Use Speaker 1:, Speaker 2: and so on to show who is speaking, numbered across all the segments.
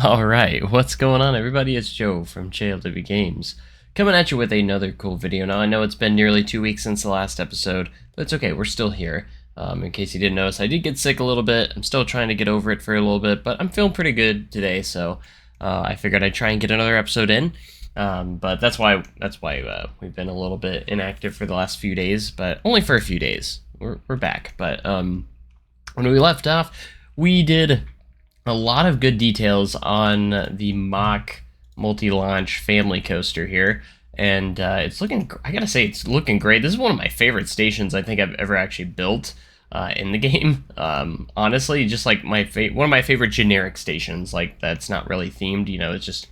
Speaker 1: Alright, what's going on everybody? It's Joe from JLW Games, coming at you with another cool video. Now I know it's been nearly 2 weeks since the last episode, but it's okay, we're still here. In case you didn't notice, I did get sick a little bit. I'm still trying to get over it for a little bit, but I'm feeling pretty good today, so I figured I'd try and get another episode in. But that's why we've been a little bit inactive for the last few days, but only for a few days. We're back. But when we left off, we did a lot of good details on the mock multi-launch family coaster here, and it's looking, I gotta say, it's looking great. This is one of my favorite stations I think I've ever actually built in the game. Honestly, just like one of my favorite generic stations, like that's not really themed, you know, it just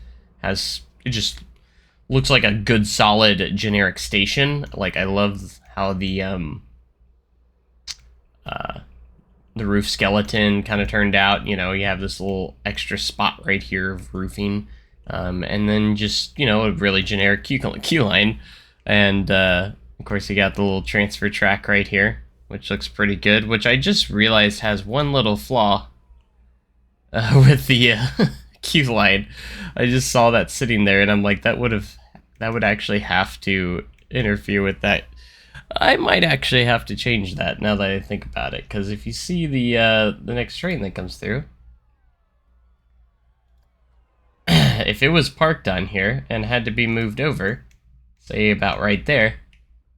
Speaker 1: looks like a good solid generic station. Like I love how the roof skeleton kind of turned out. You know, you have this little extra spot right here of roofing, and then just, you know, a really generic queue line, and of course you got the little transfer track right here, which looks pretty good, which I just realized has one little flaw with the queue line. I just saw that sitting there and I'm like, that would actually have to interfere with that. I might actually have to change that now that I think about it, because if you see the next train that comes through, if it was parked on here and had to be moved over, say about right there,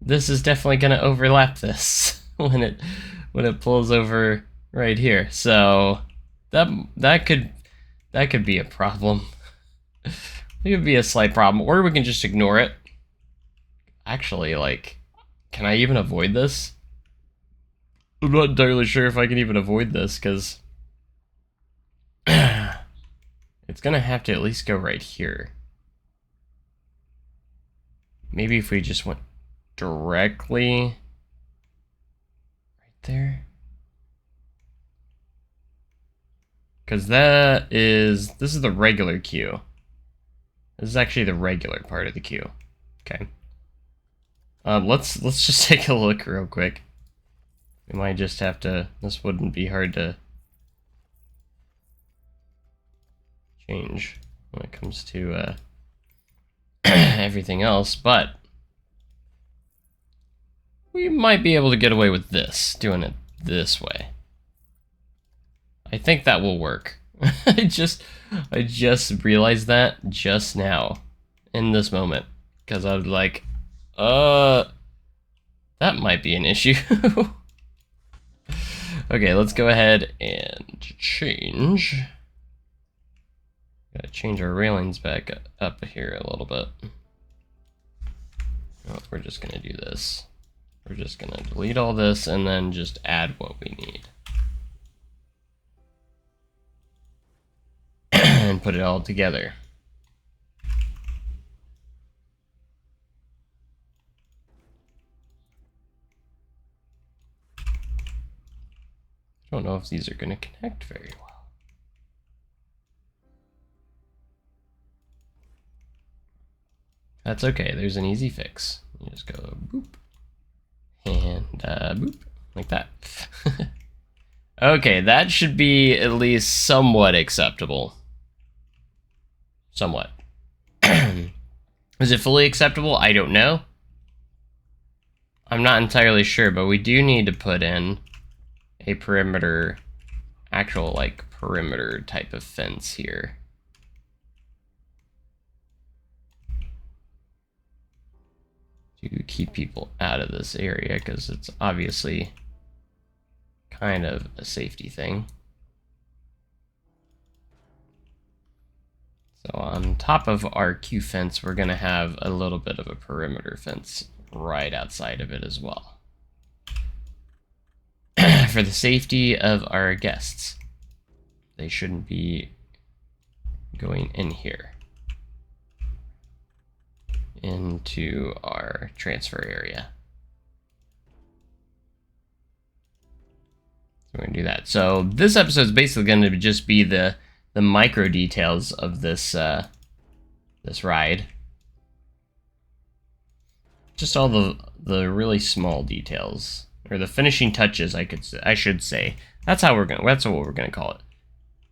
Speaker 1: this is definitely going to overlap this when it pulls over right here. So that could be a problem. It could be a slight problem, or we can just ignore it. Actually, like, can I even avoid this? I'm not entirely sure if I can even avoid this, because it's gonna have to at least go right here. Maybe if we just went directly right there. Because this is the regular queue. This is actually the regular part of the queue. Okay. Let's just take a look real quick. We might just have to, this wouldn't be hard to change when it comes to everything else, but we might be able to get away with this, doing it this way. I think that will work. I just realized that just now, in this moment, because I was like, that might be an issue. Okay, let's go ahead and change. Gotta change our railings back up here a little bit. Oh, we're just gonna do this. We're just gonna delete all this and then just add what we need. And put it all together. I don't know if these are going to connect very well. That's okay, there's an easy fix. You just go boop and boop, like that. Okay, that should be at least somewhat acceptable. Somewhat. Is it fully acceptable? I don't know. I'm not entirely sure, but we do need to put in a perimeter, actual like perimeter type of fence here. To keep people out of this area, because it's obviously kind of a safety thing. So on top of our queue fence, we're gonna have a little bit of a perimeter fence right outside of it as well. For the safety of our guests. They shouldn't be going in here into our transfer area. So we're gonna do that. So this episode is basically going to just be the micro details of this this ride. Just all the really small details, or the finishing touches, I should say. That's what we're gonna call it.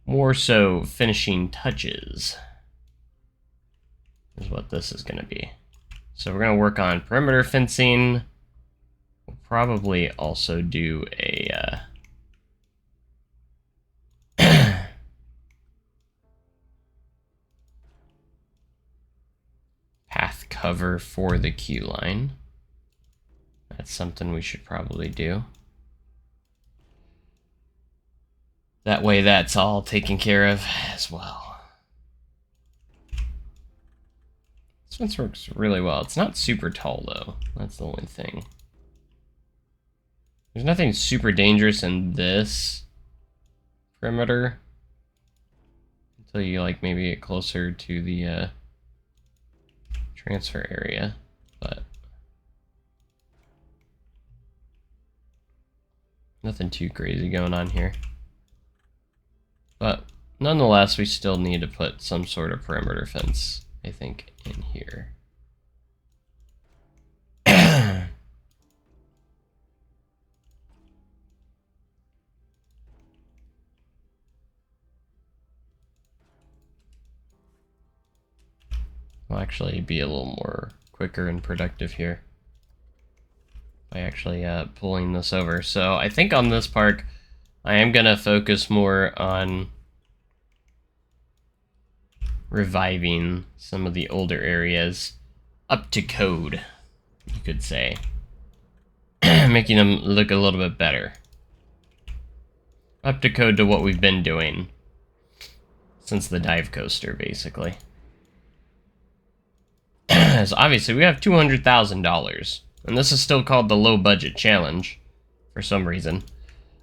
Speaker 1: more so finishing touches is what this is going to be. So we're going to work on perimeter fencing. We'll probably also do a path cover for the queue line. That's something we should probably do. That way that's all taken care of as well. This one works really well. It's not super tall though. That's the only thing. There's nothing super dangerous in this perimeter until you like maybe get closer to the transfer area, but nothing too crazy going on here. But nonetheless, we still need to put some sort of perimeter fence, I think, in here. We'll actually be a little more quicker and productive here by actually pulling this over. So I think on this park, I am going to focus more on reviving some of the older areas up to code, you could say. Making them look a little bit better. Up to code to what we've been doing since the dive coaster, basically. So obviously we have $200,000, and this is still called the low budget challenge for some reason.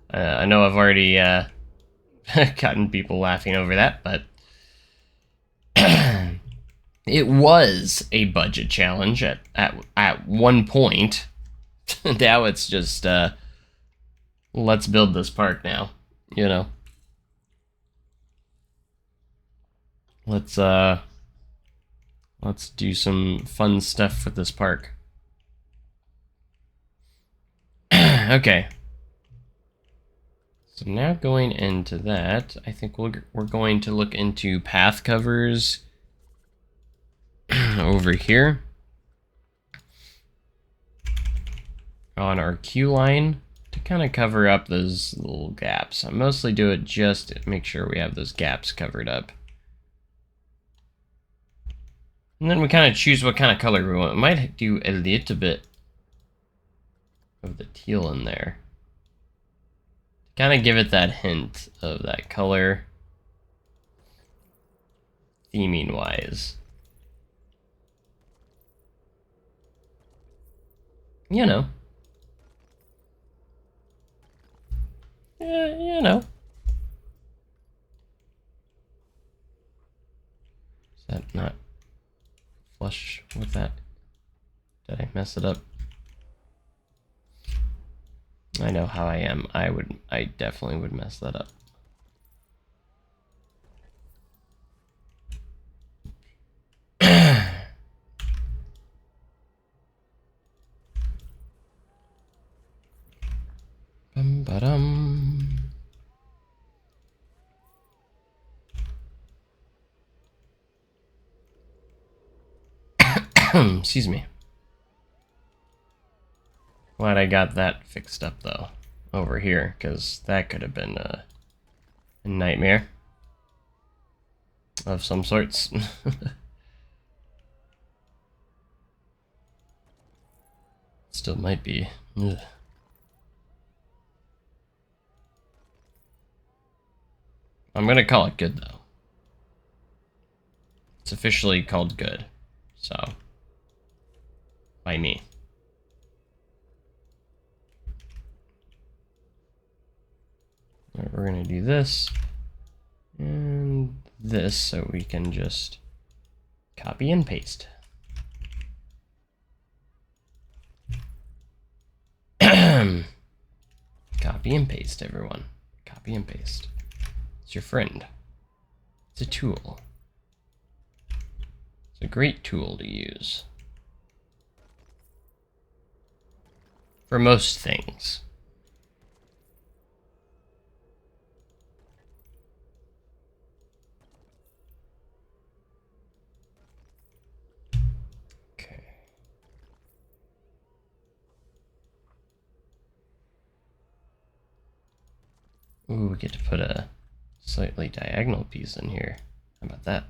Speaker 1: I know I've already gotten people laughing over that, but it was a budget challenge at one point. Now it's just let's build this park now, you know. Let's do some fun stuff with this park. Okay. So now going into that, I think we're going to look into path covers over here on our queue line to kind of cover up those little gaps. I mostly do it just to make sure we have those gaps covered up. And then we kind of choose what kind of color we want. We might do a little bit of the teal in there. Kind of give it that hint of that color, theming wise. You know. Yeah, you know. Is that not flush with that? Did I mess it up? I know how I am. I definitely would mess that up. Bum-ba-dum. Excuse me. Glad I got that fixed up though over here, because that could have been a nightmare of some sorts. Still might be. Ugh. I'm gonna call it good though. It's officially called good, so by me. Right, we're gonna do this and this so we can just copy and paste. Copy and paste, everyone. Copy and paste. It's your friend. It's a tool. It's a great tool to use for most things. Ooh, we get to put a slightly diagonal piece in here. How about that?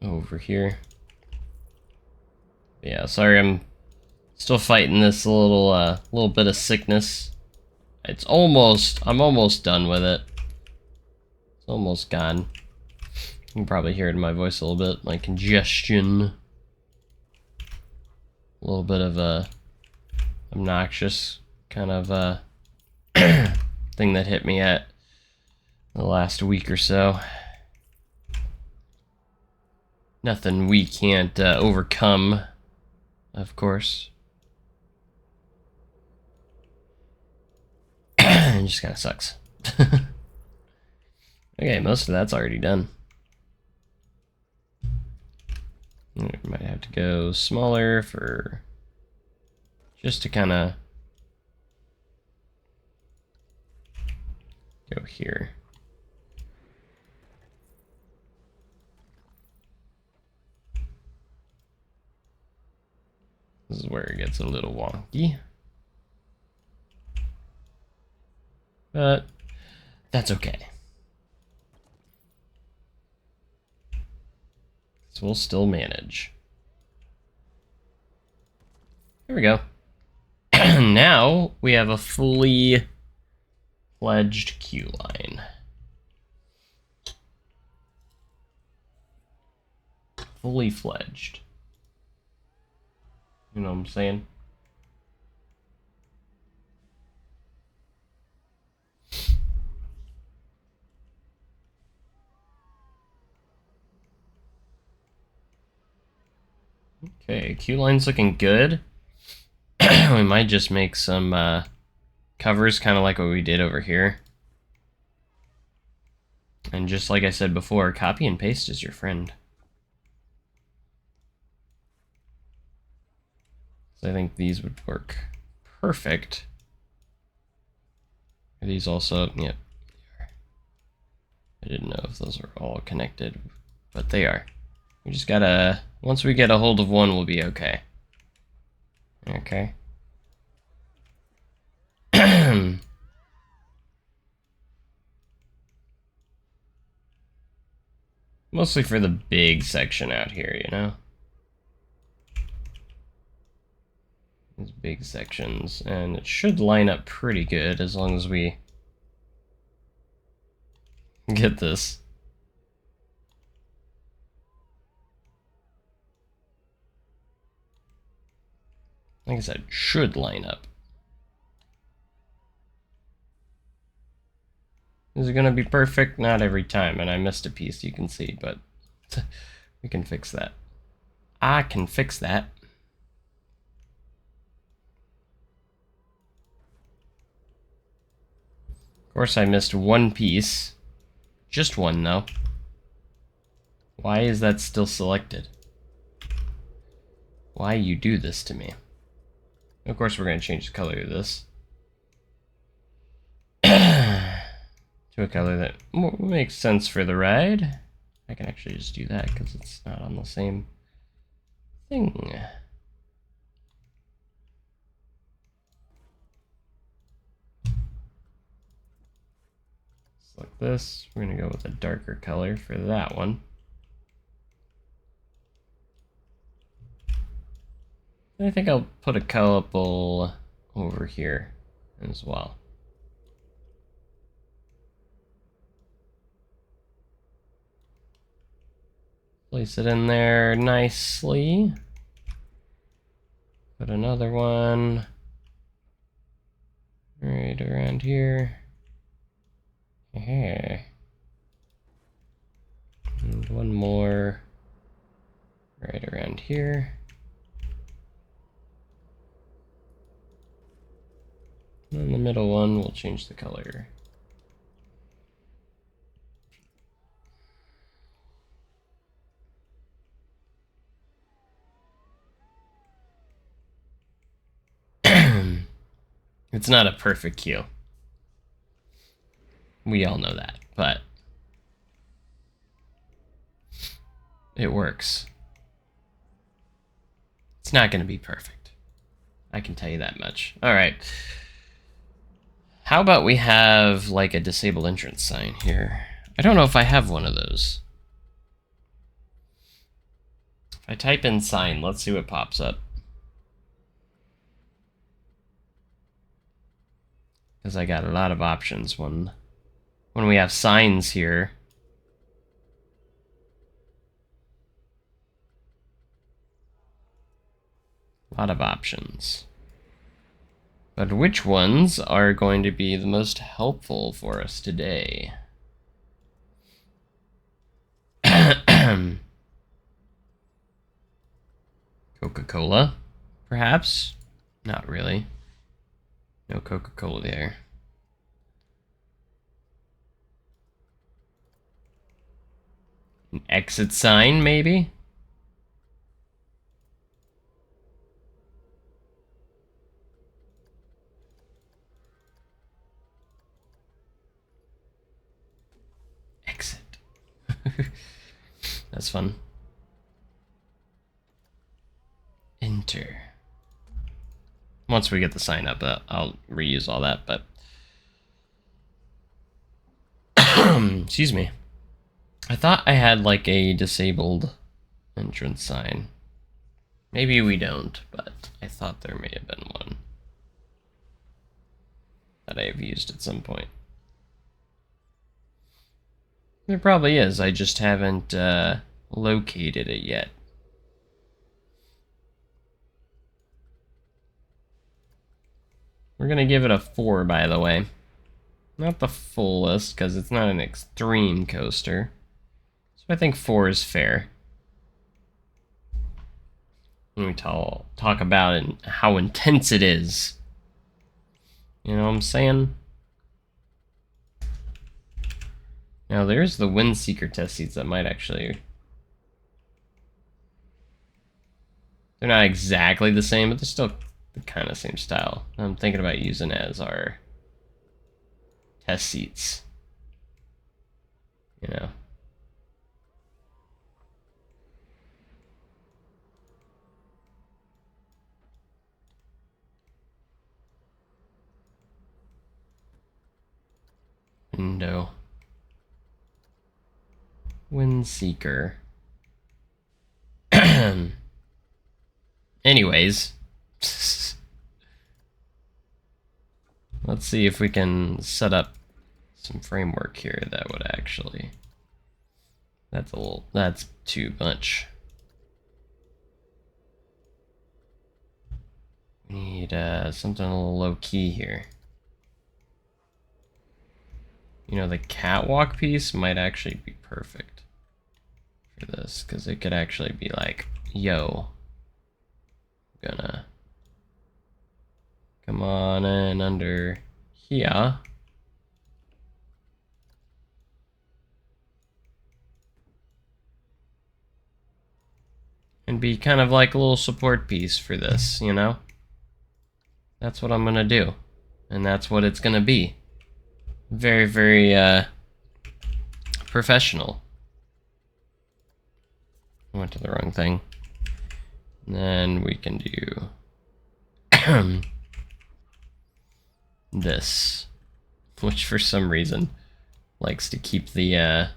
Speaker 1: Over here. Yeah, sorry, I'm still fighting this little bit of sickness. I'm almost done with it. It's almost gone. You can probably hear it in my voice a little bit, my congestion. A little bit of a obnoxious kind of thing that hit me at the last week or so. Nothing we can't overcome, of course. It just kind of sucks. Okay, most of that's already done. We might have to go smaller for just to kind of go here. This is where it gets a little wonky. But that's okay. So we'll still manage. Here we go. Now we have a fully fledged queue line. Fully fledged. You know what I'm saying? Okay, queue line's looking good. We might just make some covers, kind of like what we did over here. And just like I said before, copy and paste is your friend. So I think these would work perfect. Are these also? Yep. I didn't know if those were all connected, but they are. We just gotta, once we get a hold of one, we'll be okay. Okay. Mostly for the big section out here, you know? These big sections, and it should line up pretty good as long as we get this. Like I said, should line up. Is it gonna be perfect? Not every time, and I missed a piece, you can see, but we can fix that. I can fix that. Of course, I missed one piece. Just one, though. Why is that still selected? Why you do this to me? Of course, we're going to change the color of this. To a color that makes sense for the ride. I can actually just do that because it's not on the same thing. Select this. We're going to go with a darker color for that one. I think I'll put a couple over here as well. Place it in there nicely. Put another one right around here. And one more right around here. And the middle one, we'll change the color. It's not a perfect queue. We all know that, but it works. It's not going to be perfect. I can tell you that much. All right. How about we have like a disabled entrance sign here? I don't know if I have one of those. If I type in sign, let's see what pops up. Because I got a lot of options when we have signs here. A lot of options. But which ones are going to be the most helpful for us today? Coca-Cola, perhaps? Not really. No Coca-Cola there. An exit sign, maybe? Exit. That's fun. Enter. Once we get the sign up, I'll reuse all that, but... Excuse me. I thought I had, like, a disabled entrance sign. Maybe we don't, but I thought there may have been one that I have used at some point. There probably is, I just haven't located it yet. We're gonna give it a 4, by the way. Not the fullest, because it's not an extreme coaster. So I think 4 is fair. When we talk about it, how intense it is. You know what I'm saying? Now there's the Windseeker test seats that might actually... They're not exactly the same, but they're still the kind of same style. I'm thinking about using as our test seats. You know. Window. Windseeker. Anyways. Let's see if we can set up some framework here that would actually... That's too much. We need something a little low key here. You know, the catwalk piece might actually be perfect for this, because it could actually be like, yo, I'm gonna come on in under here. And be kind of like a little support piece for this, you know? That's what I'm gonna do. And that's what it's gonna be. Very, very, professional. I went to the wrong thing. And then we can do this, which for some reason likes to keep the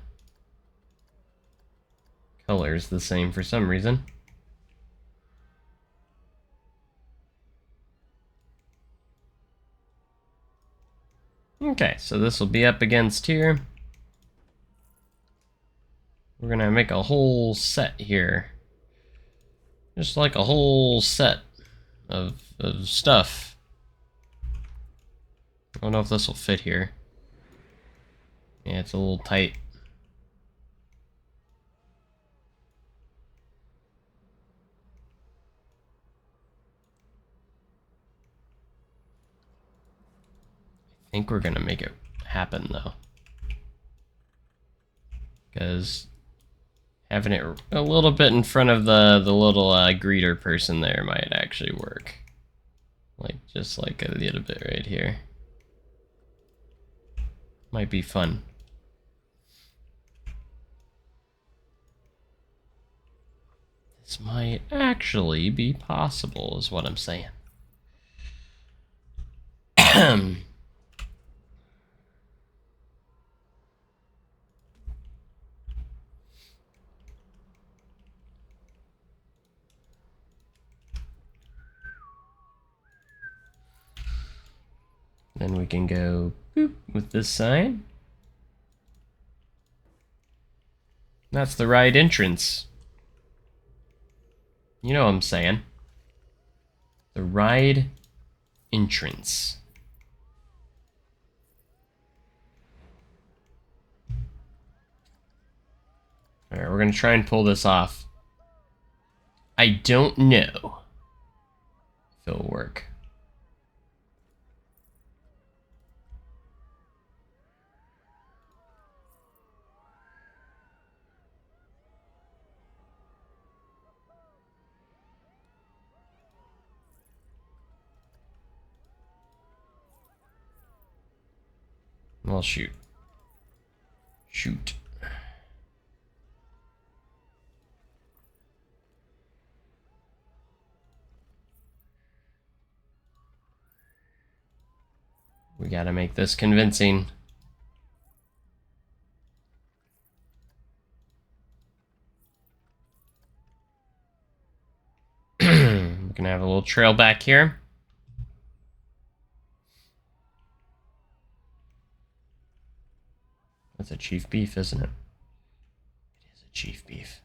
Speaker 1: colors the same for some reason. Okay, so this will be up against here. We're gonna make a whole set here. Just like a whole set of stuff. I don't know if this will fit here. Yeah, it's a little tight. I think we're gonna make it happen though. Because having it a little bit in front of the little greeter person there might actually work. Like, just like a little bit right here. Might be fun. This might actually be possible, is what I'm saying. Then we can go boop with this sign. That's the right entrance. You know what I'm saying. The ride entrance. Alright, we're gonna try and pull this off. I don't know if it'll work. Well, shoot. Shoot. We gotta make this convincing. We're gonna have a little trail back here. That's a chief beef, isn't it? It is a chief beef.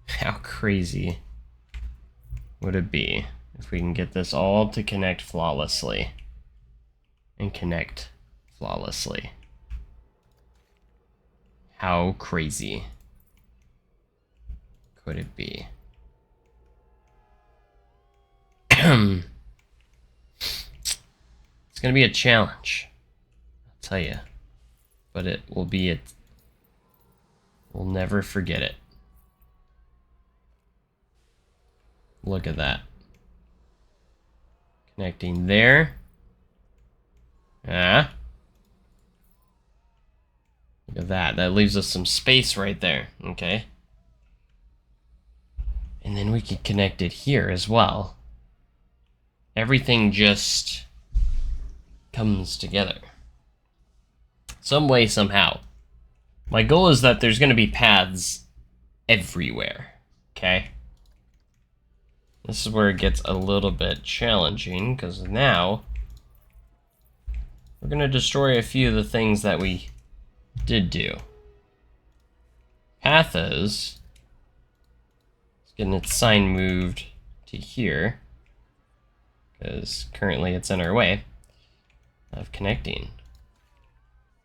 Speaker 1: How crazy would it be if we can get this all to connect flawlessly? And connect flawlessly. How crazy could it be? It's gonna be a challenge, I'll tell you. But it will be it. We'll never forget it. Look at that. Connecting there. Ah. Look at that. That leaves us some space right there. Okay. And then we can connect it here as well. Everything just comes together. Some way, somehow. My goal is that there's going to be paths everywhere. Okay? This is where it gets a little bit challenging, because now we're going to destroy a few of the things that we did do. Pathos is getting its sign moved to here, because currently it's in our way of connecting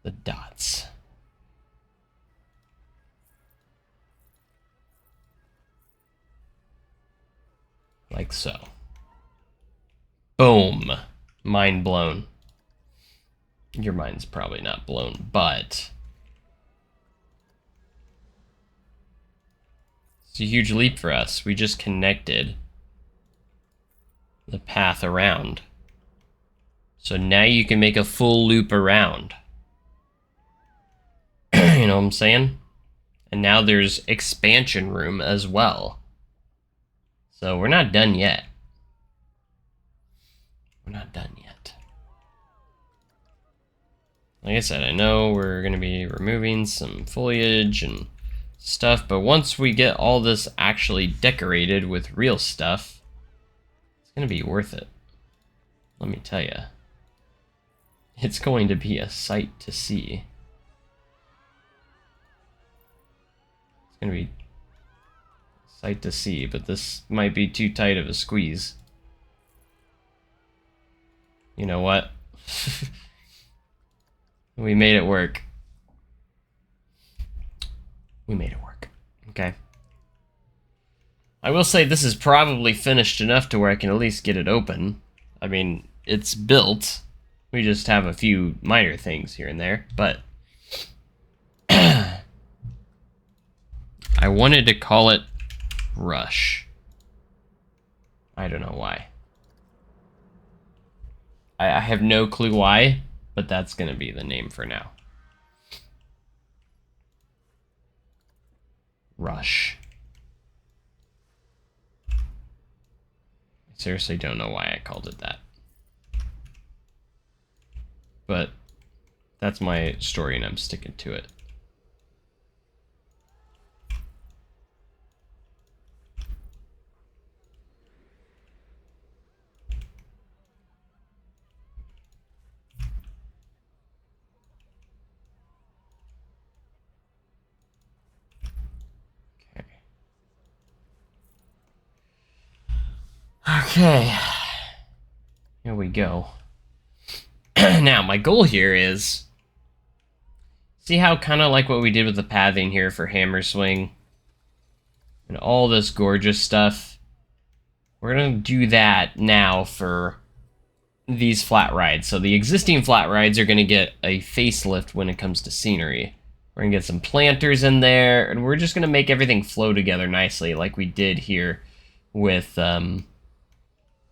Speaker 1: the dots. Like so. Boom. Mind blown. Your mind's probably not blown, but it's a huge leap for us. We just connected the path around. So now you can make a full loop around. You know what I'm saying? And now there's expansion room as well. So we're not done yet. We're not done yet. Like I said, I know we're going to be removing some foliage and stuff, but once we get all this actually decorated with real stuff, it's going to be worth it. Let me tell you. It's going to be a sight to see. It's going to be sight to see, but this might be too tight of a squeeze. You know what? We made it work. We made it work. Okay. I will say this is probably finished enough to where I can at least get it open. I mean, it's built. We just have a few minor things here and there, but I wanted to call it Rush. I don't know why. I have no clue why, but that's going to be the name for now. Rush. I seriously don't know why I called it that. But that's my story and I'm sticking to it. Okay, here we go. Now, my goal here is, see how kind of like what we did with the pathing here for Hammerswing and all this gorgeous stuff? We're going to do that now for these flat rides. So the existing flat rides are going to get a facelift when it comes to scenery. We're going to get some planters in there, and we're just going to make everything flow together nicely like we did here with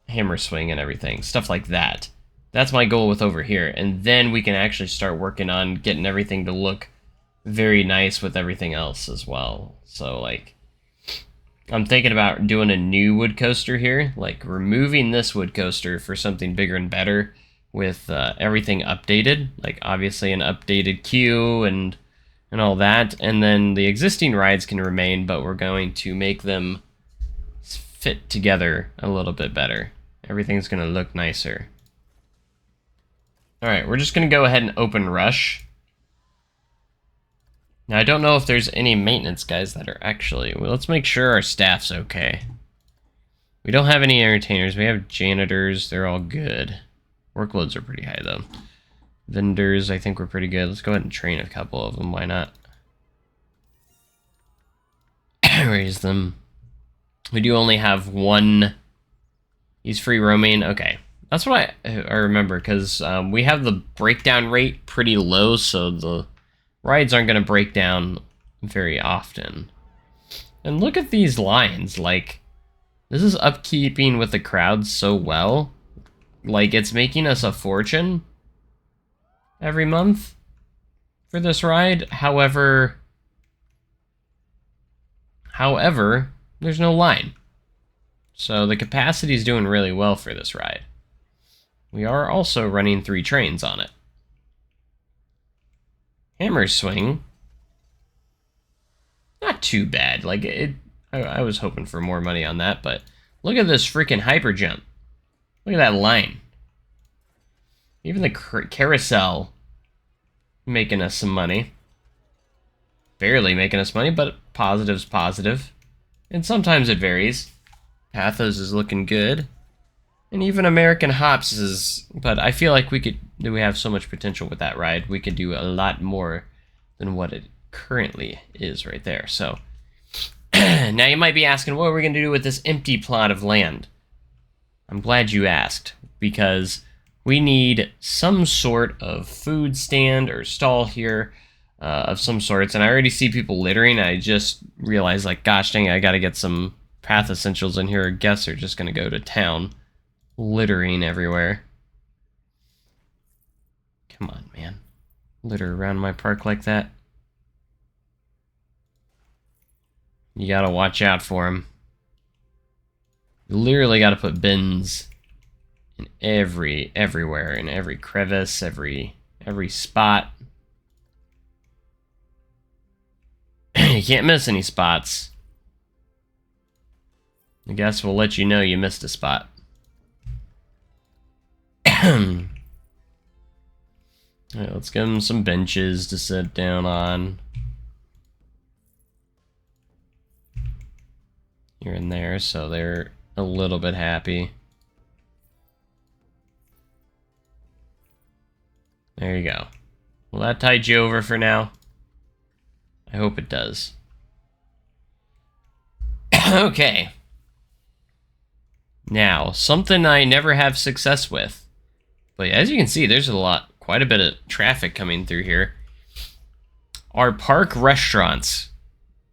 Speaker 1: Hammerswing and everything, stuff like that. That's my goal with over here, and then we can actually start working on getting everything to look very nice with everything else as well. So, like, I'm thinking about doing a new wood coaster here, like removing this wood coaster for something bigger and better with everything updated, like obviously an updated queue and all that, and then the existing rides can remain, but we're going to make them fit together a little bit better. Everything's going to look nicer. Alright, we're just going to go ahead and open Rush. Now, I don't know if there's any maintenance guys that are actually... Well, let's make sure our staff's okay. We don't have any entertainers. We have janitors. They're all good. Workloads are pretty high, though. Vendors, I think we're pretty good. Let's go ahead and train a couple of them. Why not? Raise them. We do only have one... He's free roaming. Okay. That's what I remember, because we have the breakdown rate pretty low, so the rides aren't going to break down very often. And look at these lines. Like, this is upkeeping with the crowd so well. Like, it's making us a fortune every month for this ride. However, there's no line. So the capacity is doing really well for this ride. We are also running 3 trains on it. Hammerswing, not too bad. Like, I was hoping for more money on that, but look at this freaking hyper jump. Look at that line. Even the carousel making us some money. Barely making us money, but positive's positive. And sometimes it varies. Pathos is looking good. And even American Hops is... But I feel like we have so much potential with that ride. We could do a lot more than what it currently is right there. So, now you might be asking, what are we going to do with this empty plot of land? I'm glad you asked, because we need some sort of food stand or stall here of some sorts. And I already see people littering. I just realized, like, gosh dang, I got to get some path essentials in here. Guests are just going to go to town. Littering everywhere. Come on, man. Litter around my park like that. You gotta watch out for them. You literally gotta put bins in everywhere, in every crevice, every spot. You can't miss any spots. I guess we'll let you know you missed a spot. Alright, let's give them some benches to sit down on. Here and there, so they're a little bit happy. There you go. Will that tide you over for now? I hope it does. Okay. Now, something I never have success with. But as you can see, there's quite a bit of traffic coming through here. Our park restaurants.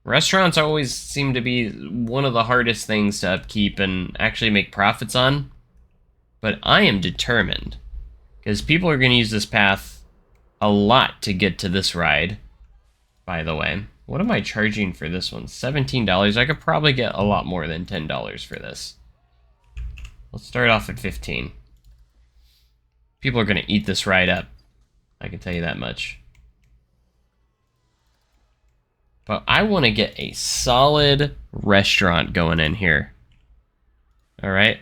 Speaker 1: Restaurants always seem to be one of the hardest things to upkeep and actually make profits on. But I am determined, because people are going to use this path a lot to get to this ride, by the way. What am I charging for this one? $17. I could probably get a lot more than $10 for this. Let's start off at 15. People are going to eat this ride up. I can tell you that much. But I want to get a solid restaurant going in here. Alright?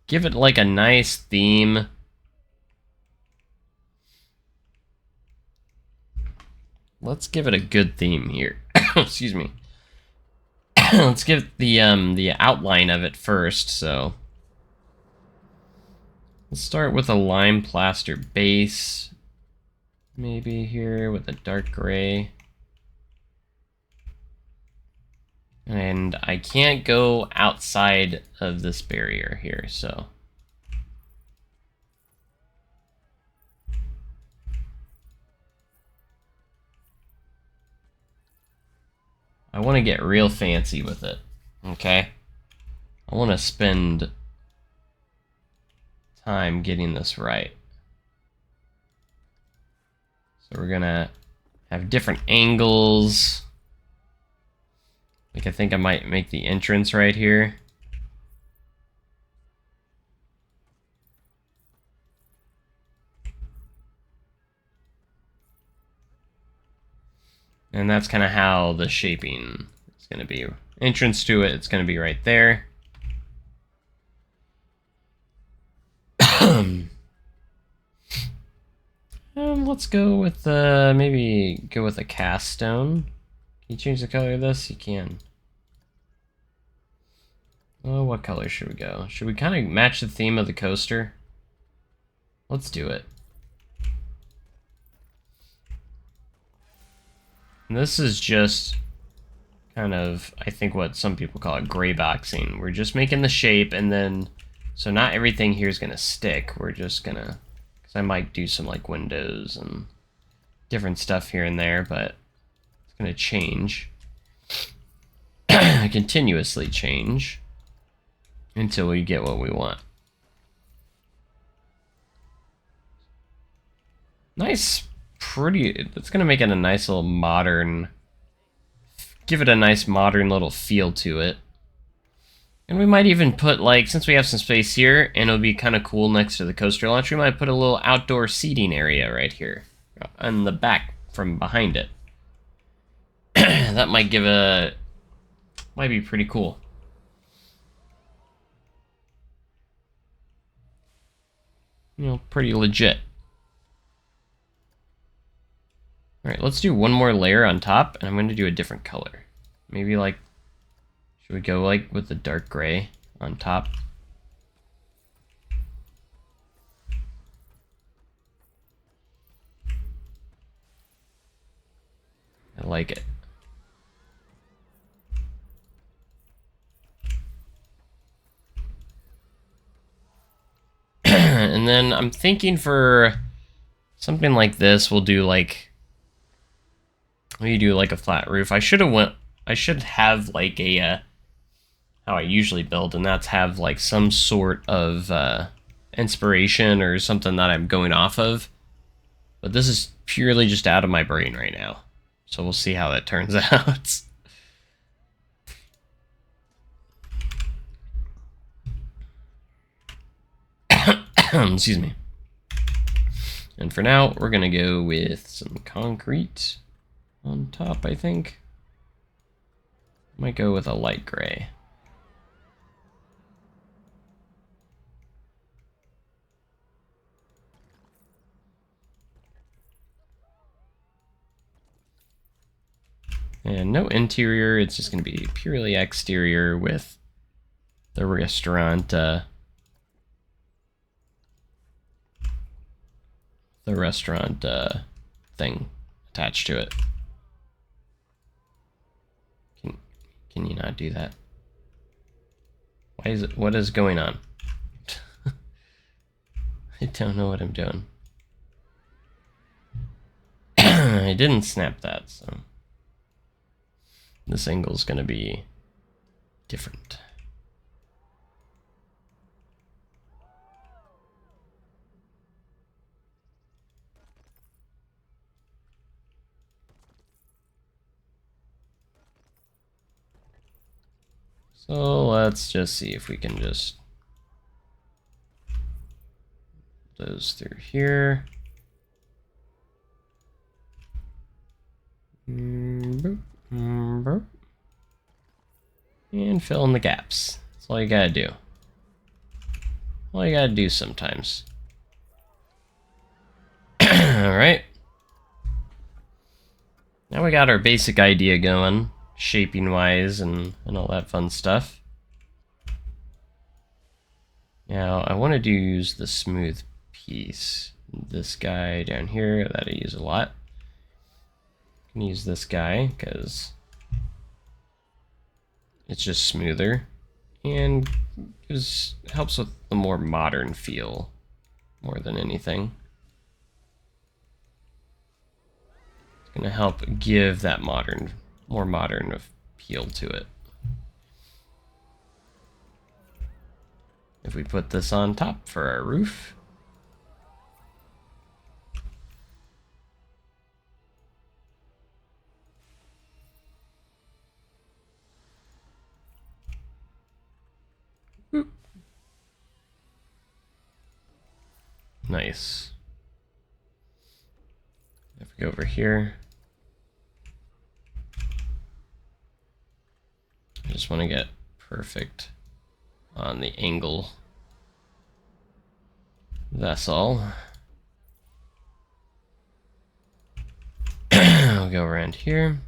Speaker 1: Give it like a nice theme. Let's give it a good theme here. Excuse me. Let's give the outline of it first, so let's start with a lime plaster base. Maybe here with a dark gray. And I can't go outside of this barrier here, so I want to get real fancy with it, okay? I want to spend time getting this right. So we're gonna have different angles. Like, I think I might make the entrance right here. And that's kind of how the shaping is going to be. Entrance to it, it's going to be right there. Let's go with maybe go with a cast stone. Can you change the color of this? You can. Oh, what color should we go? Should we kind of match the theme of the coaster? Let's do it. And this is just kind of, I think, what some people call it gray boxing. We're just making the shape, and then, so not everything here is going to stick. We're just going to, because I might do some like windows and different stuff here and there, but it's going to change. Continuously change until we get what we want. Nice, pretty, it's going to make it a nice little modern, give it a nice modern little feel to it. And we might even put, like, since we have some space here, and it'll be kind of cool next to the coaster launch, we might put a little outdoor seating area right here on the back from behind it. That might give a, might be pretty cool. You know, pretty legit. Alright, let's do one more layer on top, and I'm going to do a different color. Maybe, like, should we go, like, with the dark gray on top? I like it. And then I'm thinking for something like this, we'll do, like, we do like a flat roof. I should have like a how I usually build, and that's have like some sort of inspiration or something that I'm going off of. But this is purely just out of my brain right now, so we'll see how that turns out. Excuse me. And for now, we're gonna go with some concrete on top, I think. Might go with a light gray. And no interior, it's just going to be purely exterior with the restaurant thing attached to it. Can you not do that? Why is it? What is going on? I don't know what I'm doing. I didn't snap that, so this angle's going to be different. So let's just see if we can just those through here. And fill in the gaps. That's all you gotta do. All you gotta do sometimes. Alright. Now we got our basic idea going, shaping wise and all that fun stuff. Now I wanted to use the smooth piece. This guy down here that I use a lot. I can use this guy because it's just smoother and helps with the more modern feel more than anything. It's gonna help give that more modern feel to it. If we put this on top for our roof, nice. If we go over here, I just want to get perfect on the angle. That's all. I'll go around here.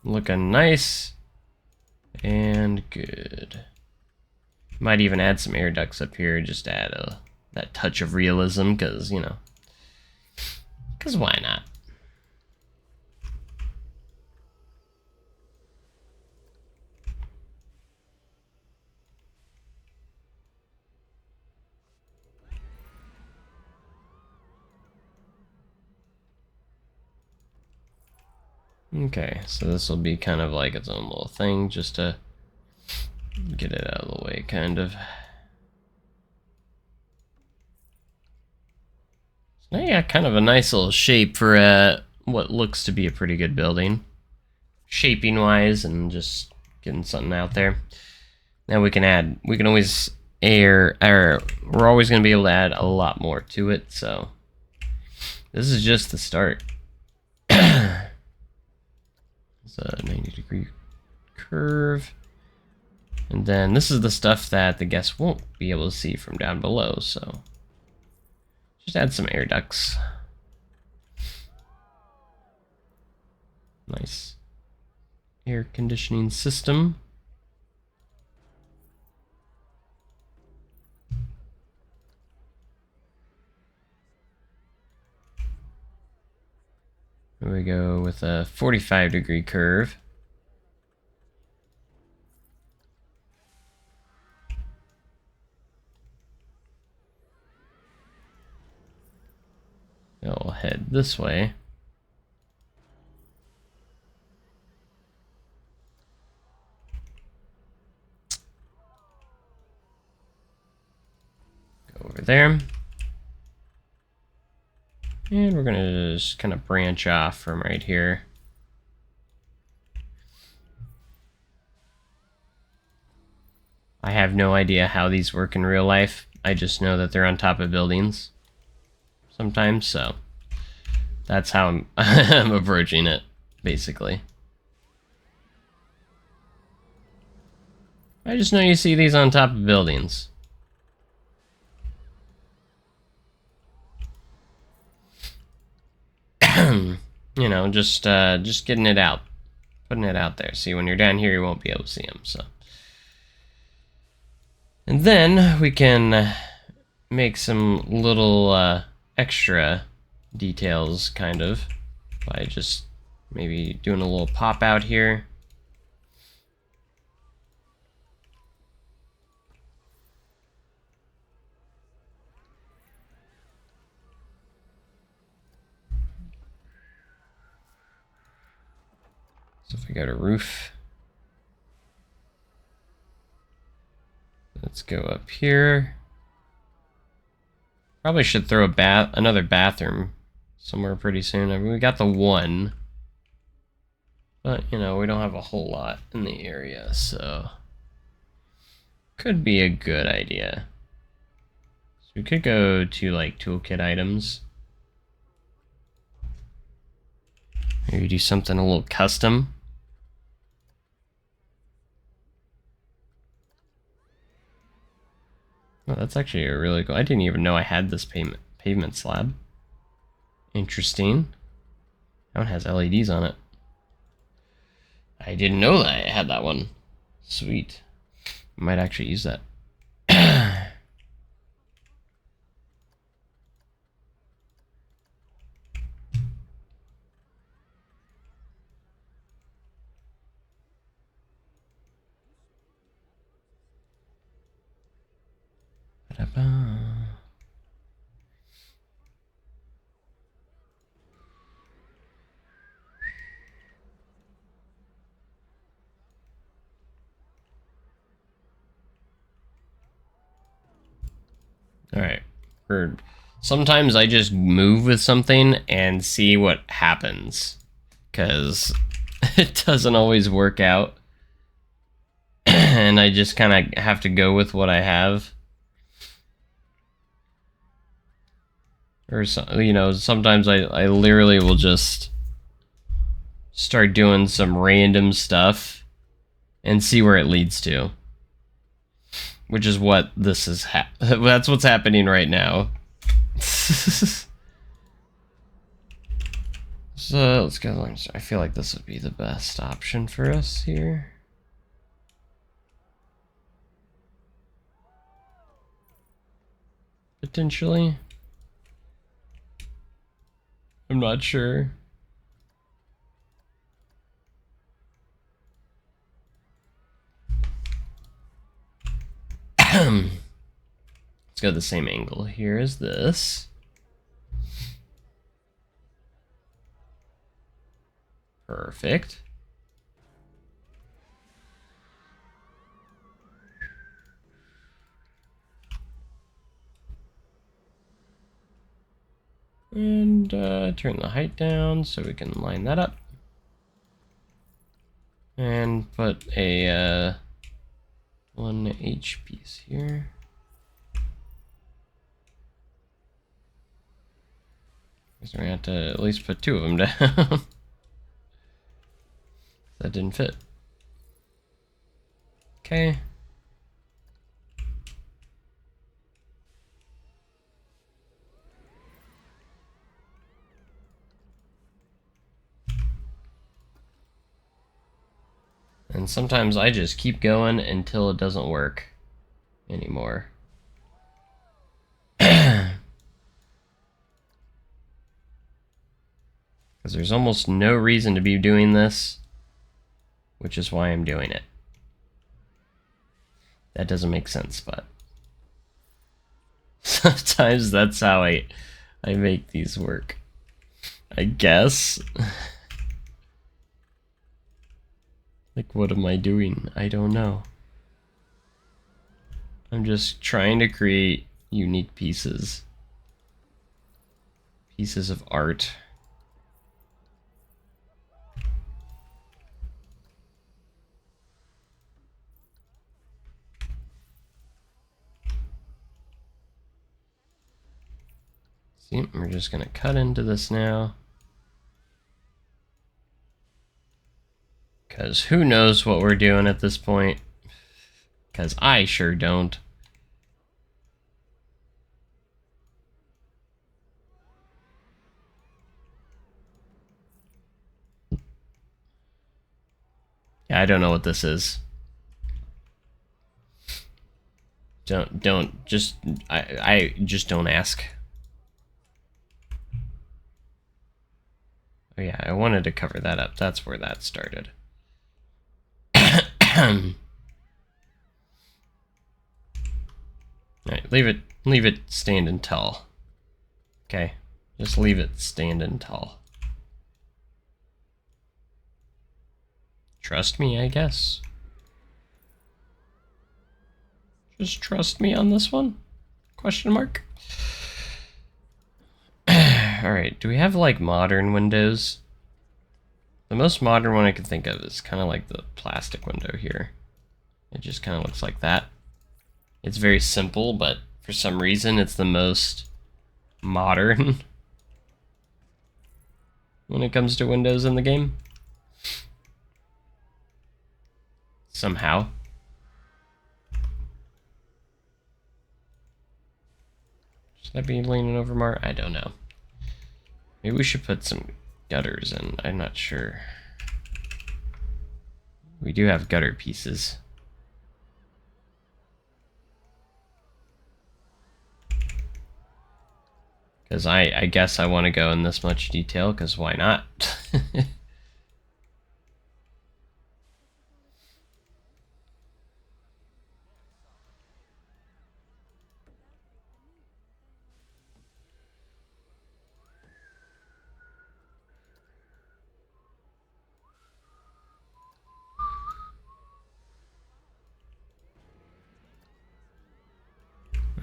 Speaker 1: Looking nice and good. Might even add some air ducts up here, just to add that touch of realism, because, you know, because why not? Okay, so this will be kind of like its own little thing, just to get it out of the way, kind of. So now you got kind of a nice little shape for what looks to be a pretty good building, shaping wise, and just getting something out there. Now we can always we're always going to be able to add a lot more to it, so this is just the start. It's a 90-degree curve. And then this is the stuff that the guests won't be able to see from down below, so just add some air ducts. Nice air conditioning system. Here we go with a 45-degree curve. I'll head this way. Go over there. And we're gonna just kind of branch off from right here. I have no idea how these work in real life. I just know that they're on top of buildings sometimes, so that's how I'm, I'm approaching it, basically. I just know you see these on top of buildings. You know, just getting it out, putting it out there. See, when you're down here, you won't be able to see them. So, and then we can make some little extra details, kind of, by just maybe doing a little pop out here. So if I go to roof, let's go up here. Probably should throw another bathroom somewhere pretty soon. I mean, we got the one, but you know, we don't have a whole lot in the area, so could be a good idea. So we could go to like toolkit items. Maybe do something a little custom. Oh, that's actually a really cool. I didn't even know I had this pavement slab. Interesting. That one has LEDs on it. I didn't know that I had that one. Sweet. Might actually use that. Alright. Sometimes I just move with something and see what happens. Because it doesn't always work out. And I just kind of have to go with what I have. Or, you know, sometimes I literally will just start doing some random stuff and see where it leads to. Which is what this is. That's what's happening right now. So let's go. I feel like this would be the best option for us here. Potentially. I'm not sure. Let's go the same angle here as this. Perfect. And turn the height down so we can line that up. And put a 1H piece here. Guess we're gonna have to at least put 2 of them down. That didn't fit. Okay. And sometimes I just keep going until it doesn't work anymore. Because there's almost no reason to be doing this, which is why I'm doing it. That doesn't make sense, but sometimes that's how I make these work, I guess. Like, what am I doing? I don't know. I'm just trying to create unique pieces. Pieces of art. See, we're just gonna cut into this now. Because who knows what we're doing at this point? Because I sure don't. Yeah, I don't know what this is. Don't just I just don't ask. Oh yeah, I wanted to cover that up. That's where that started. Alright, leave it standing tall. Okay, just leave it standing tall. Trust me, I guess. Just trust me on this one? Question mark? Alright, do we have like modern windows? The most modern one I can think of is kind of like the plastic window here. It just kind of looks like that. It's very simple, but for some reason it's the most modern when it comes to windows in the game. Somehow. Should I be leaning over more? I don't know. Maybe we should put some gutters in. I'm not sure. We do have gutter pieces. Because I guess I want to go in this much detail, because why not?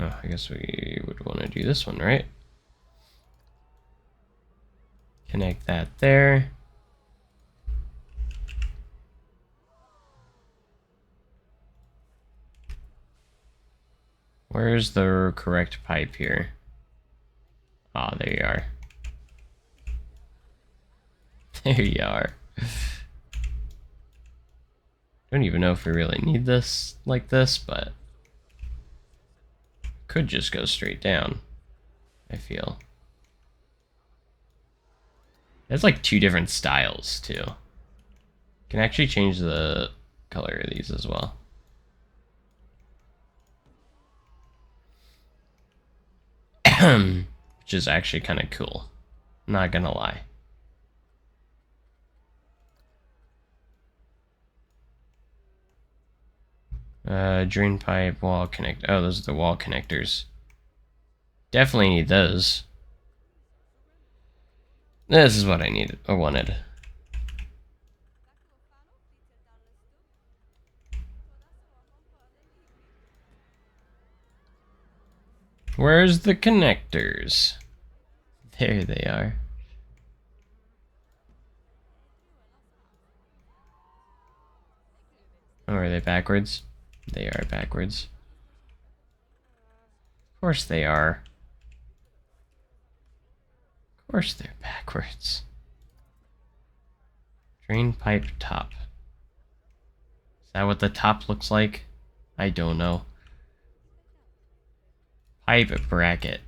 Speaker 1: Oh, I guess we would want to do this one, right? Connect that there. Where's the correct pipe here? Ah, there you are. There you are. Don't even know if we really need this like this, but could just go straight down, I feel. There's like two different styles too. Can actually change the color of these as well. Which is actually kind of cool. Not gonna lie. Drain pipe, wall connect. Oh, those are the wall connectors. Definitely need those. This is what I needed or wanted. Where's the connectors? There they are. Oh, are they backwards? They are backwards. Of course they are. Of course they're backwards. Drain pipe top. Is that what the top looks like? I don't know. Pipe bracket.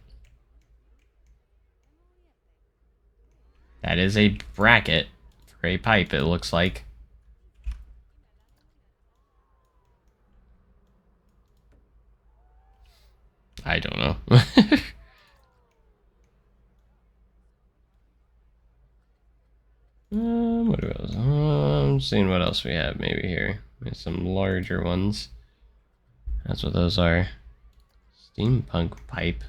Speaker 1: That is a bracket for a pipe, it looks like. I don't know. What else? I'm seeing what else we have maybe here. Maybe some larger ones. That's what those are. Steampunk pipe.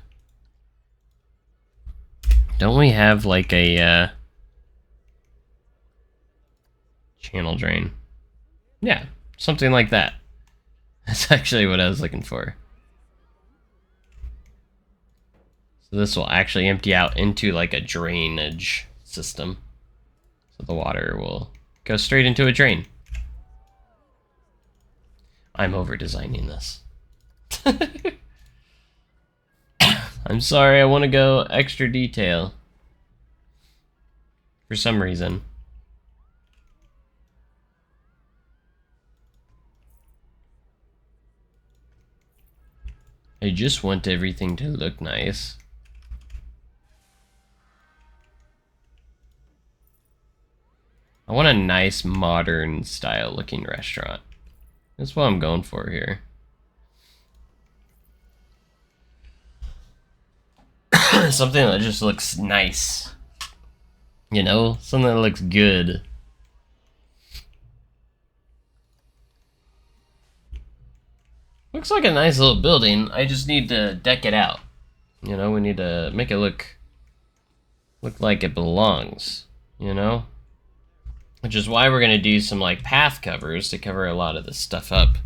Speaker 1: Don't we have like a channel drain? Yeah, something like that. That's actually what I was looking for. So this will actually empty out into like a drainage system. So the water will go straight into a drain. I'm over designing this. I'm sorry, I want to go extra detail. For some reason. I just want everything to look nice. I want a nice, modern style looking restaurant. That's what I'm going for here. Something that just looks nice. You know? Something that looks good. Looks like a nice little building. I just need to deck it out. You know, we need to make it look like it belongs. You know? which is why we're going to do some like path covers to cover a lot of this stuff up.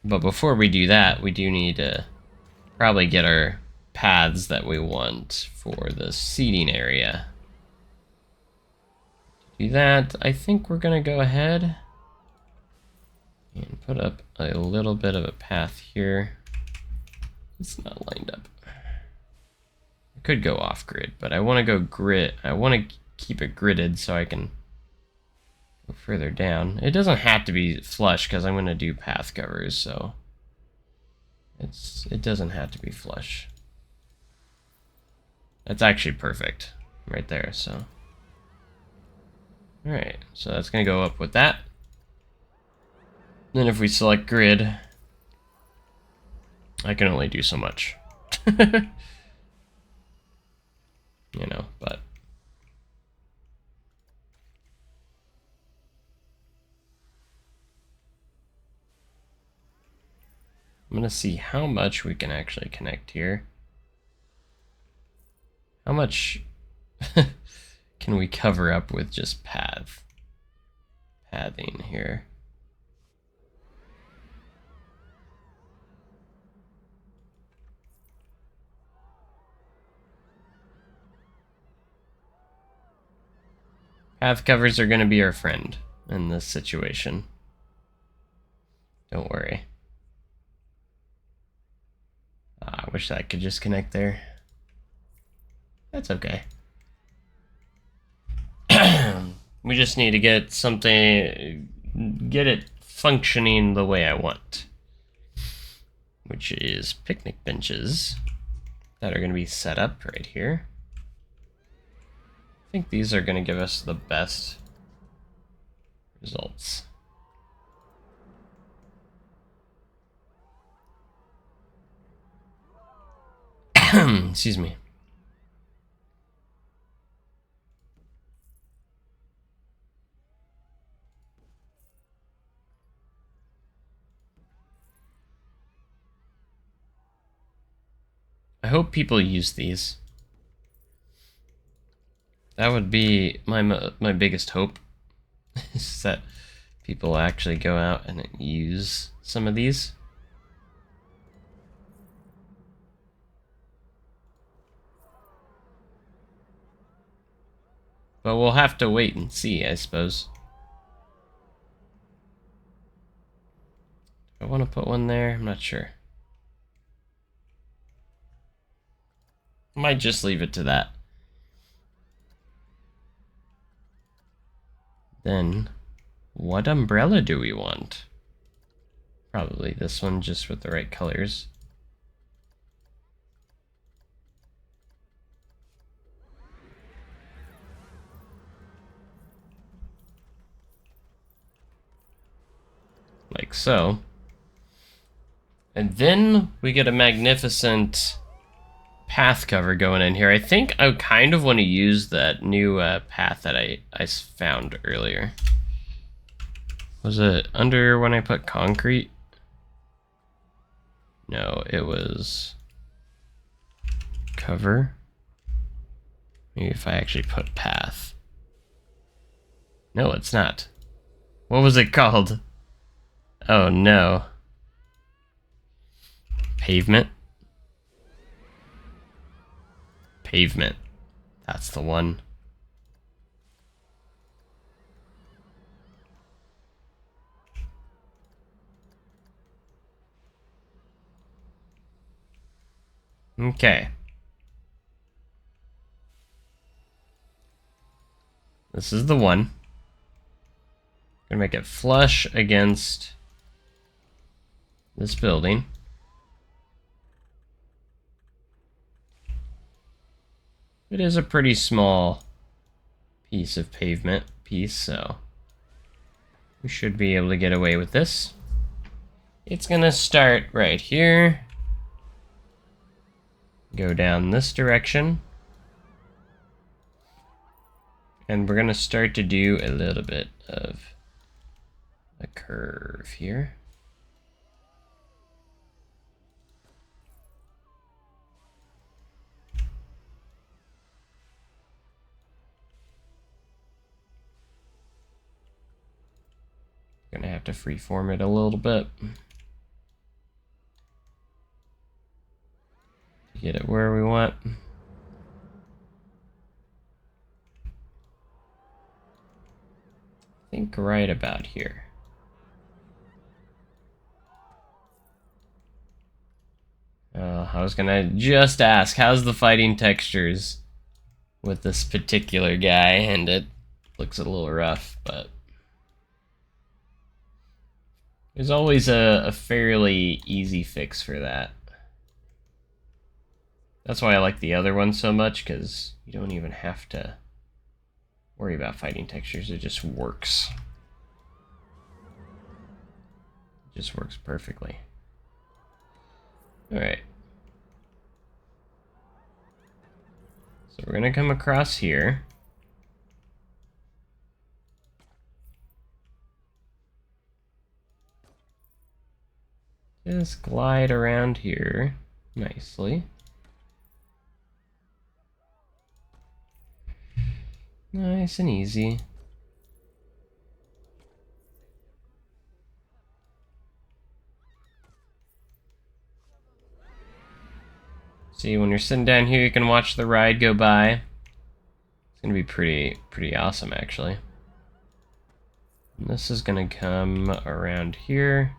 Speaker 1: But before we do that, we do need to probably get our paths that we want for the seating area. To do that, I think we're going to go ahead and put up a little bit of a path here. It's not lined up. I could go off grid, but I want to go grid. I want to keep it gridded so I can go further down. It doesn't have to be flush because I'm going to do path covers, so it doesn't have to be flush. That's actually perfect right there, so. Alright, so that's going to go up with that. Then if we select grid, I can only do so much. You know, but I'm gonna see how much we can actually connect here. How much can we cover up with just pathing here? Path covers are gonna be our friend in this situation. Don't worry. I wish I could just connect there. That's okay. We just need to get something, get it functioning the way I want, which is picnic benches that are going to be set up right here. I think these are going to give us the best results. Excuse me. I hope people use these. That would be my biggest hope, is that people actually go out and use some of these. But we'll have to wait and see, I suppose. Do I want to put one there? I'm not sure. Might just leave it to that. Then, what umbrella do we want? Probably this one, just with the right colors. Like so. And then we get a magnificent path cover going in here. I think I kind of want to use that new path that I found earlier. Was it under when I put concrete? No, it was cover. Maybe if I actually put path. No, it's not. What was it called? Oh no. Pavement? Pavement. That's the one. Okay. This is the one. Gonna make it flush against this building. It is a pretty small piece of pavement so we should be able to get away with this. It's gonna start right here, go down this direction, and we're gonna start to do a little bit of a curve here. to freeform it a little bit. Get it where we want. I think right about here. I was gonna just ask, how's the fighting textures with this particular guy? And it looks a little rough, but there's always a fairly easy fix for that. That's why I like the other one so much, because you don't even have to worry about fighting textures. It just works. It just works perfectly. Alright. So we're gonna come across here. Just glide around here nicely. Nice and easy. See, when you're sitting down here, you can watch the ride go by. It's gonna be pretty awesome, actually. And this is gonna come around here.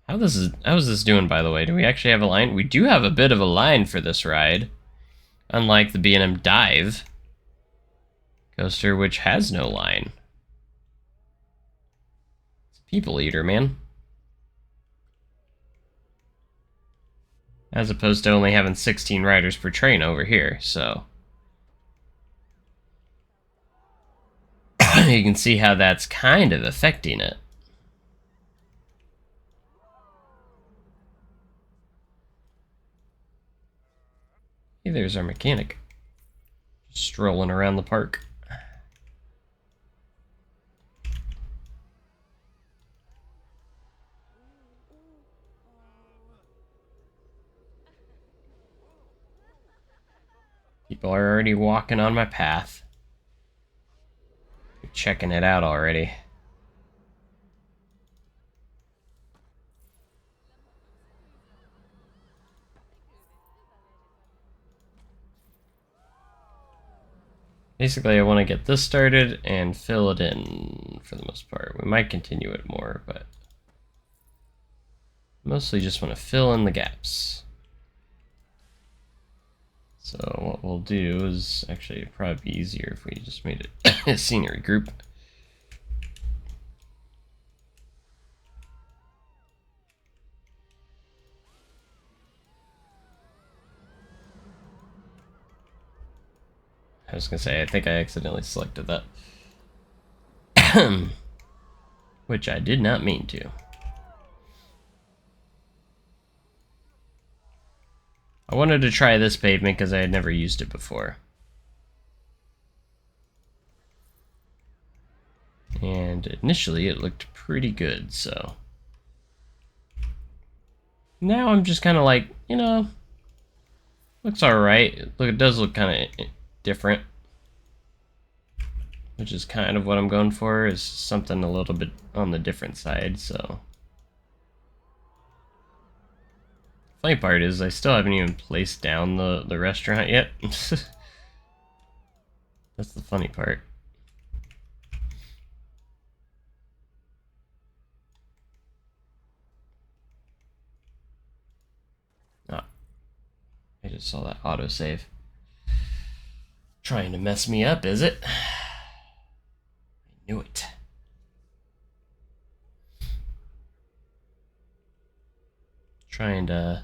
Speaker 1: How is this doing, by the way? Do we actually have a line? We do have a bit of a line for this ride, unlike the B&M Dive coaster, which has no line. It's a people eater, man. As opposed to only having 16 riders per train over here, so you can see how that's kind of affecting it. Hey, there's our mechanic. Just strolling around the park. People are already walking on my path. They're checking it out already. Basically, I want to get this started and fill it in for the most part. We might continue it more, but mostly just want to fill in the gaps. So what we'll do is, actually, it'd probably be easier if we just made it a scenery group. I was gonna say, I think I accidentally selected that. Which I did not mean to. I wanted to try this pavement because I had never used it before. And initially it looked pretty good, so now I'm just kind of like, you know, looks alright. Look, it does look kind of different, which is kind of what I'm going for, is something a little bit on the different side. So funny part is I still haven't even placed down the restaurant yet. That's the funny part. Ah, I just saw that autosave. Trying to mess me up, is it? I knew it. Trying to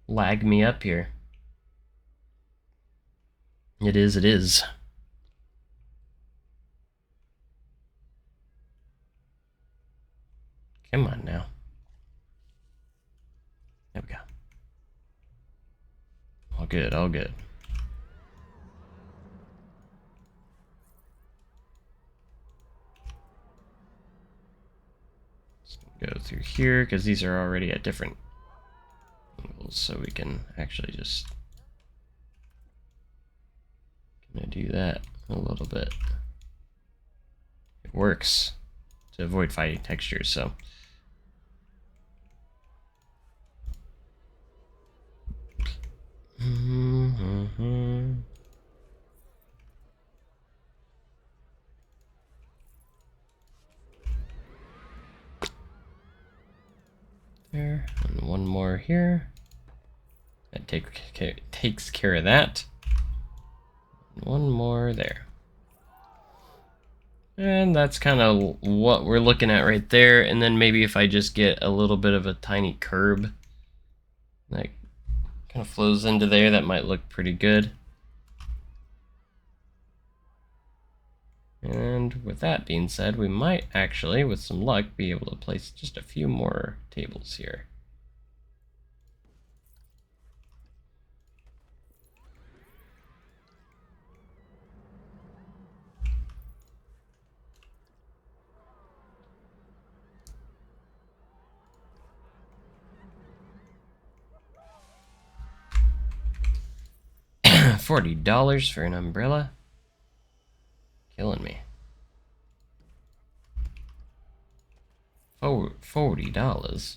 Speaker 1: lag me up here. It is, it is. Come on now. There we go. All good, all good. Go through here because these are already at different angles, so we can actually just I'm gonna do that a little bit. It works to avoid fighting textures, so. There, and one more here. That takes care of that. And one more there. And that's kind of what we're looking at right there. And then maybe if I just get a little bit of a tiny curb that kind of flows into there, that might look pretty good. And with that being said, we might actually, with some luck, be able to place just a few more tables here. $40 for an umbrella. Killing me. Oh, $40.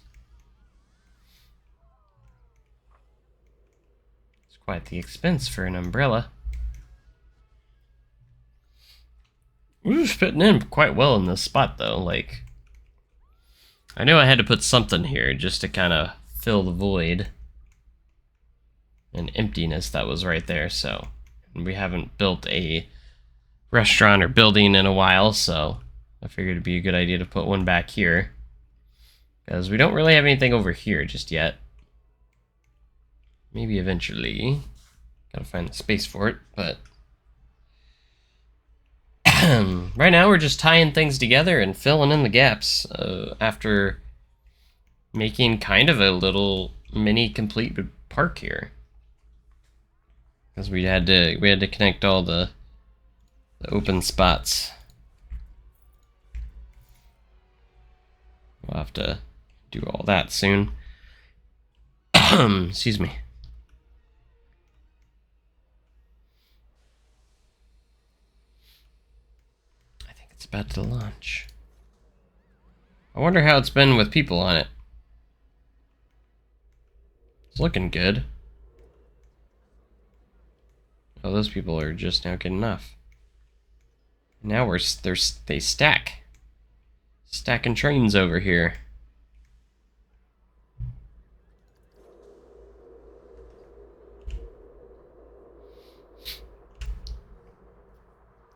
Speaker 1: It's quite the expense for an umbrella. We're just fitting in quite well in this spot, though. Like, I knew I had to put something here just to kind of fill the void and emptiness that was right there. So, and we haven't built a restaurant or building in a while, so I figured it'd be a good idea to put one back here, because we don't really have anything over here just yet. Maybe eventually. Gotta find the space for it, but right now we're just tying things together and filling in the gaps after making kind of a little mini complete park here, because we had to connect all the open spots. We'll have to do all that soon. Excuse me. I think it's about to launch. I wonder how it's been with people on it. It's looking good. Oh, those people are just now getting off. Now they stack. Stacking trains over here.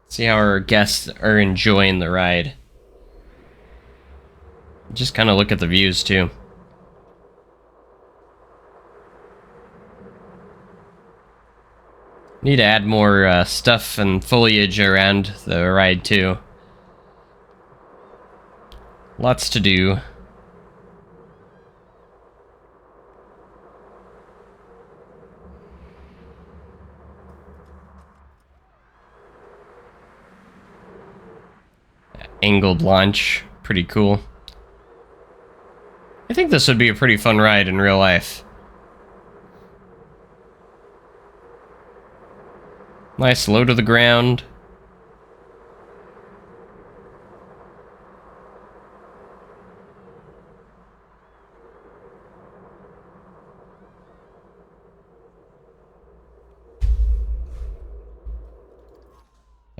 Speaker 1: See how our guests are enjoying the ride. Just kind of look at the views too. Need to add more stuff and foliage around the ride too. Lots to do. Angled launch, pretty cool. I think this would be a pretty fun ride in real life. Nice, low to the ground.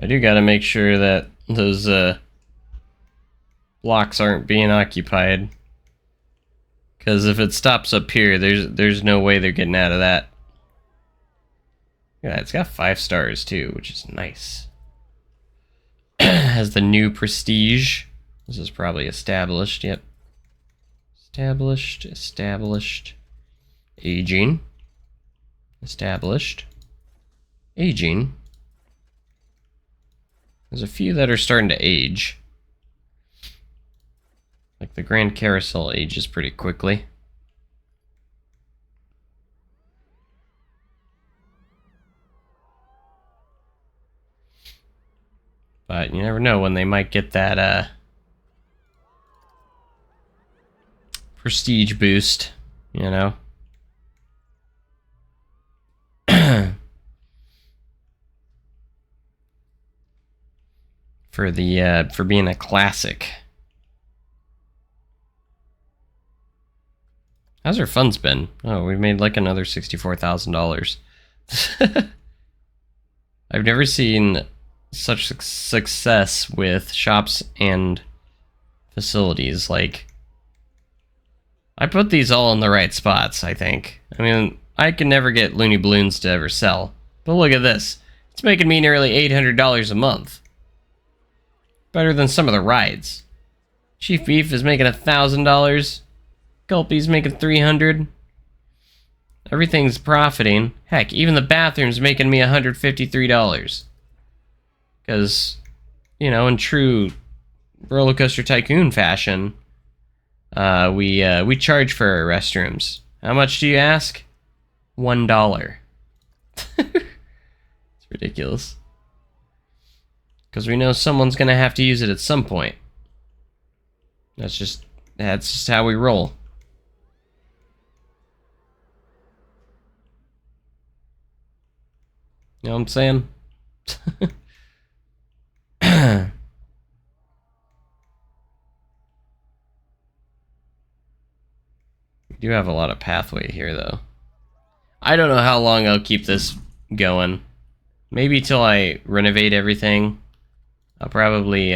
Speaker 1: I do gotta make sure that those blocks aren't being occupied, because if it stops up here, there's no way they're getting out of that. Yeah, it's got 5 stars too, which is nice. Has the new prestige. This is probably established. Yep. Established. Aging. Established. Aging. There's a few that are starting to age. Like the Grand Carousel ages pretty quickly. But you never know when they might get that prestige boost, you know? for the for being a classic. How's our funds been? Oh, we've made like another $64,000. I've never seen such success with shops and facilities. Like, I put these all in the right spots, I think. I mean, I can never get Looney Balloons to ever sell. But look at this. It's making me nearly $800 a month. Better than some of the rides. Chief Beef is making $1,000. Gulpy's making $300. Everything's profiting. Heck, even the bathroom's making me $153. Because, you know, in true Roller Coaster Tycoon fashion, we charge for our restrooms. How much do you ask? $1. It's ridiculous. Because we know someone's gonna have to use it at some point. That's just how we roll. You know what I'm saying? We do have a lot of pathway here, though. I don't know how long I'll keep this going. Maybe till I renovate everything. I'll probably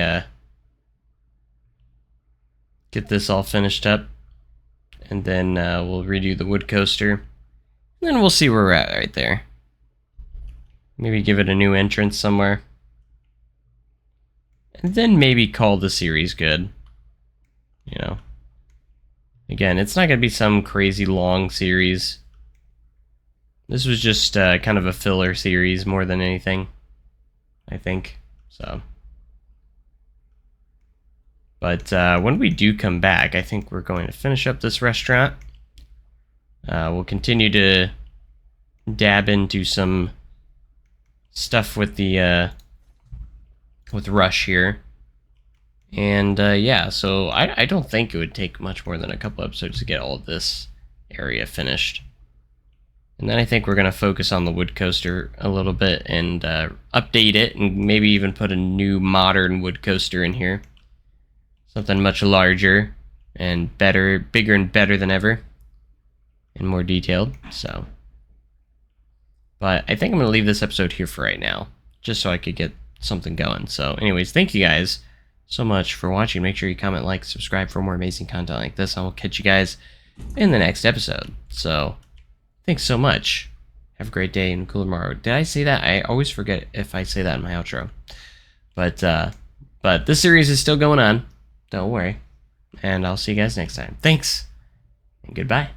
Speaker 1: get this all finished up. And then we'll redo the wood coaster. And then we'll see where we're at right there. Maybe give it a new entrance somewhere. And then maybe call the series good. You know. Again, it's not going to be some crazy long series. This was just kind of a filler series more than anything, I think. So. But when we do come back, I think we're going to finish up this restaurant. We'll continue to dab into some stuff with the with Rush here. And yeah, so I don't think it would take much more than a couple episodes to get all of this area finished. And then I think we're going to focus on the wood coaster a little bit and update it and maybe even put a new modern wood coaster in here. Something much larger and better, bigger and better than ever. And more detailed, so. But I think I'm going to leave this episode here for right now, just so I could get something going. So anyways, thank you guys so much for watching. Make sure you comment, like, subscribe for more amazing content like this. I will catch you guys in the next episode. So thanks so much. Have a great day and cool tomorrow. Did I say that? I always forget if I say that in my outro. But this series is still going on. Don't worry. And I'll see you guys next time. Thanks. And goodbye.